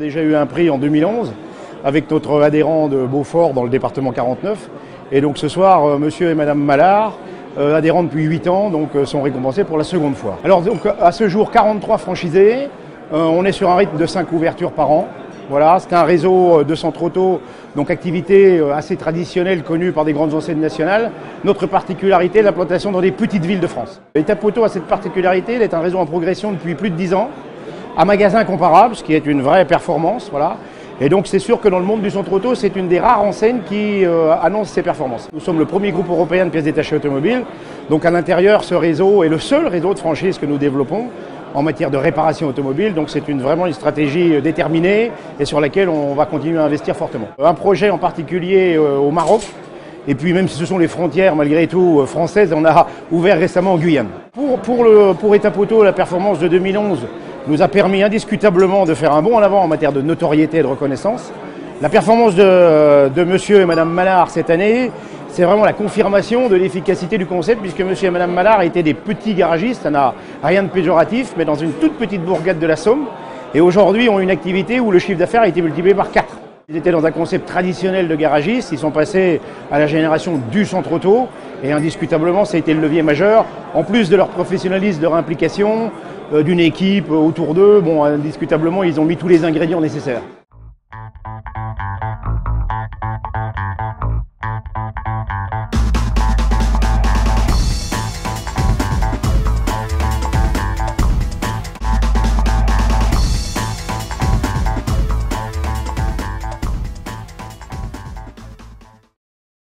déjà eu un prix en 2011 avec notre adhérent de Beaufort dans le département 49. Et donc ce soir, monsieur et madame Mallard, adhérents depuis 8 ans, donc, sont récompensés pour la seconde fois. Alors donc, à ce jour, 43 franchisés. On est sur un rythme de 5 ouvertures par an. Voilà, c'est un réseau de centres auto, donc activité assez traditionnelle connue par des grandes enseignes nationales. Notre particularité, l'implantation dans des petites villes de France. Étape Auto a cette particularité d'être un réseau en progression depuis plus de 10 ans, à magasin comparable, ce qui est une vraie performance. Voilà. Et donc c'est sûr que dans le monde du centre auto, c'est une des rares enseignes qui annonce ses performances. Nous sommes le premier groupe européen de pièces détachées automobiles. Donc à l'intérieur, ce réseau est le seul réseau de franchise que nous développons en matière de réparation automobile. Donc c'est vraiment une stratégie déterminée et sur laquelle on va continuer à investir fortement. Un projet en particulier au Maroc. Et puis même si ce sont les frontières malgré tout françaises, on a ouvert récemment en Guyane. Pour Étape Auto, la performance de 2011 nous a permis indiscutablement de faire un bond en avant en matière de notoriété et de reconnaissance. La performance de monsieur et madame Mallard cette année, c'est vraiment la confirmation de l'efficacité du concept, puisque monsieur et madame Mallard étaient des petits garagistes, ça n'a rien de péjoratif, mais dans une toute petite bourgade de la Somme, et aujourd'hui ont une activité où le chiffre d'affaires a été multiplié par 4. Ils étaient dans un concept traditionnel de garagiste, ils sont passés à la génération du centre auto, et indiscutablement ça a été le levier majeur, en plus de leur professionnalisme, de leur implication, d'une équipe autour d'eux, bon, indiscutablement ils ont mis tous les ingrédients nécessaires.